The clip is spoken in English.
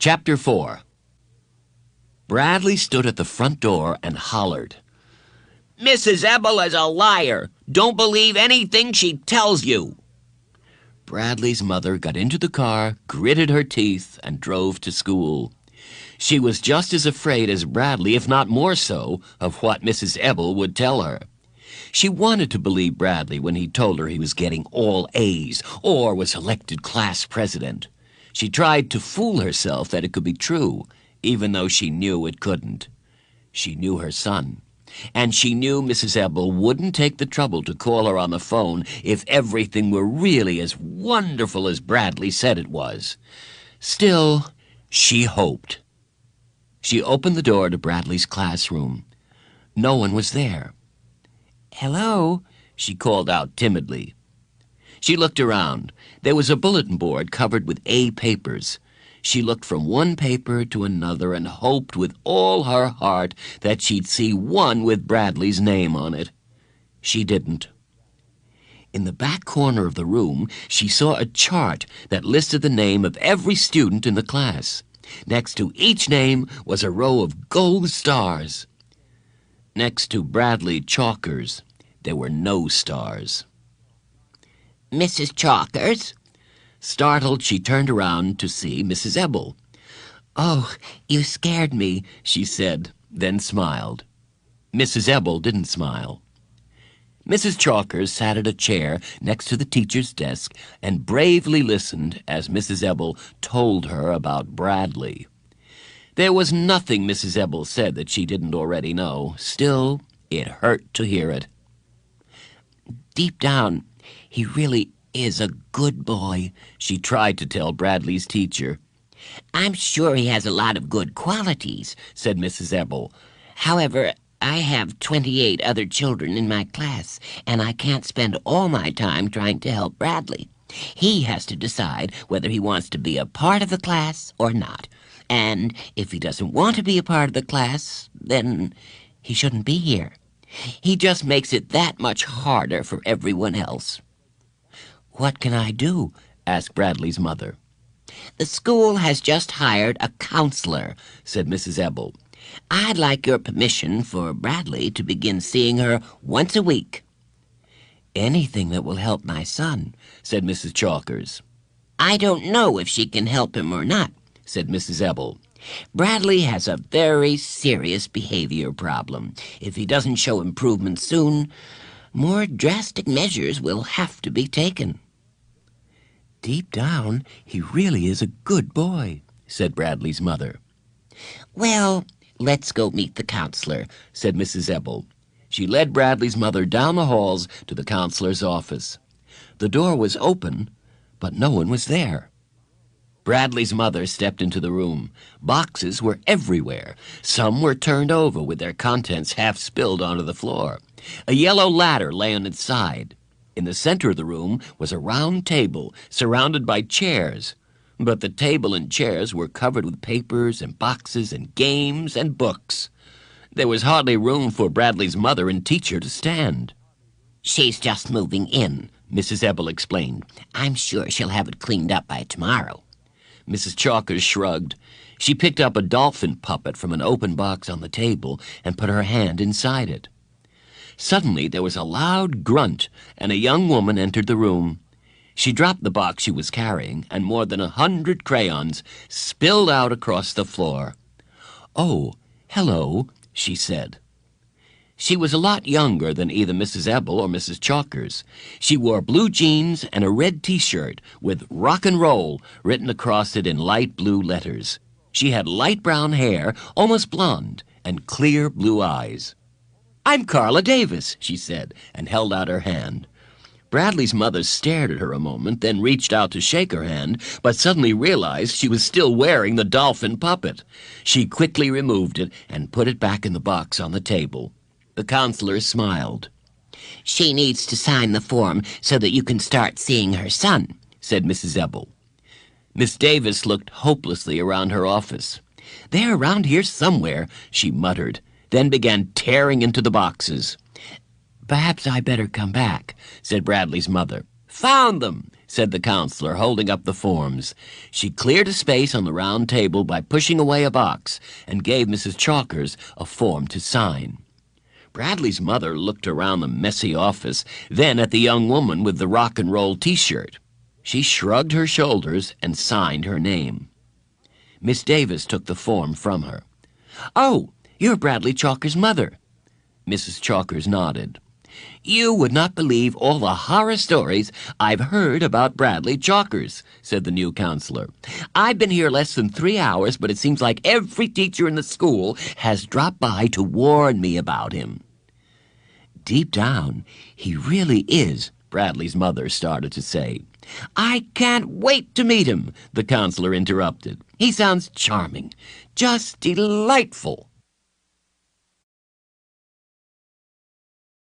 Chapter 4. Bradley stood at the front door and hollered. "Mrs. Ebel is a liar. Don't believe anything she tells you." Bradley's mother got into the car, gritted her teeth, and drove to school. She was just as afraid as Bradley, if not more so, of what Mrs. Ebel would tell her. She wanted to believe Bradley when he told her he was getting all A's or was elected class president. She tried to fool herself that it could be true, even though she knew it couldn't. She knew her son, and she knew Mrs. Ebel wouldn't take the trouble to call her on the phone if everything were really as wonderful as Bradley said it was. Still, she hoped. She opened the door to Bradley's classroom. No one was there. "Hello," she called out timidly. She looked around. There was a bulletin board covered with A papers. She looked from one paper to another and hoped with all her heart that she'd see one with Bradley's name on it. She didn't. In the back corner of the room, she saw a chart that listed the name of every student in the class. Next to each name was a row of gold stars. Next to Bradley Chalkers, there were no stars. "Mrs. Chalkers?" Startled, she turned around to see Mrs. Ebel. "Oh, you scared me," she said, then smiled. Mrs. Ebel didn't smile. Mrs. Chalkers sat at a chair next to the teacher's desk and bravely listened as Mrs. Ebel told her about Bradley. There was nothing Mrs. Ebel said that she didn't already know. Still, it hurt to hear it. "Deep down, he really is a good boy," she tried to tell Bradley's teacher. "I'm sure he has a lot of good qualities," said Mrs. Ebel. "However, I have 28 other children in my class, and I can't spend all my time trying to help Bradley. He has to decide whether he wants to be a part of the class or not. And if he doesn't want to be a part of the class, then he shouldn't be here. He just makes it that much harder for everyone else." "What can I do?" asked Bradley's mother. "The school has just hired a counselor," said Mrs. Ebel. "I'd like your permission for Bradley to begin seeing her once a week." "Anything that will help my son," said Mrs. Chalkers. "I don't know if she can help him or not," said Mrs. Ebel. "Bradley has a very serious behavior problem. If he doesn't show improvement soon, more drastic measures will have to be taken." "Deep down, he really is a good boy," said Bradley's mother. "Well, let's go meet the counselor," said Mrs. Ebel. She led Bradley's mother down the halls to the counselor's office. The door was open, but no one was there. Bradley's mother stepped into the room. Boxes were everywhere. Some were turned over with their contents half spilled onto the floor. A yellow ladder lay on its side. In the center of the room was a round table surrounded by chairs, but the table and chairs were covered with papers and boxes and games and books. There was hardly room for Bradley's mother and teacher to stand. "She's just moving in," Mrs. Ebel explained. "I'm sure she'll have it cleaned up by tomorrow." Mrs. Chalkers shrugged. She picked up a dolphin puppet from an open box on the table and put her hand inside it. Suddenly there was a loud grunt, and a young woman entered the room. She dropped the box she was carrying, and more than 100 crayons spilled out across the floor. "Oh, hello," she said. She was a lot younger than either Mrs. Ebel or Mrs. Chalkers. She wore blue jeans and a red T-shirt with rock and roll written across it in light blue letters. She had light brown hair, almost blonde, and clear blue eyes. "I'm Carla Davis," she said, and held out her hand. Bradley's mother stared at her a moment, then reached out to shake her hand, but suddenly realized she was still wearing the dolphin puppet. She quickly removed it and put it back in the box on the table. The counselor smiled. "She needs to sign the form so that you can start seeing her son," said Mrs. Ebel. Miss Davis looked hopelessly around her office. "They're around here somewhere," she muttered, then began tearing into the boxes. "Perhaps I better come back," said Bradley's mother. "Found them," said the counselor, holding up the forms. She cleared a space on the round table by pushing away a box and gave Mrs. Chalkers a form to sign. Bradley's mother looked around the messy office, then at the young woman with the rock and roll T-shirt. She shrugged her shoulders and signed her name. Miss Davis took the form from her. "Oh, you're Bradley Chalkers' mother." Mrs. Chalkers nodded. "You would not believe all the horror stories I've heard about Bradley Chalkers," said the new counselor. "I've been here less than 3 hours, but it seems like every teacher in the school has dropped by to warn me about him." "Deep down, he really is," Bradley's mother started to say. "I can't wait to meet him," the counselor interrupted. "He sounds charming, just delightful."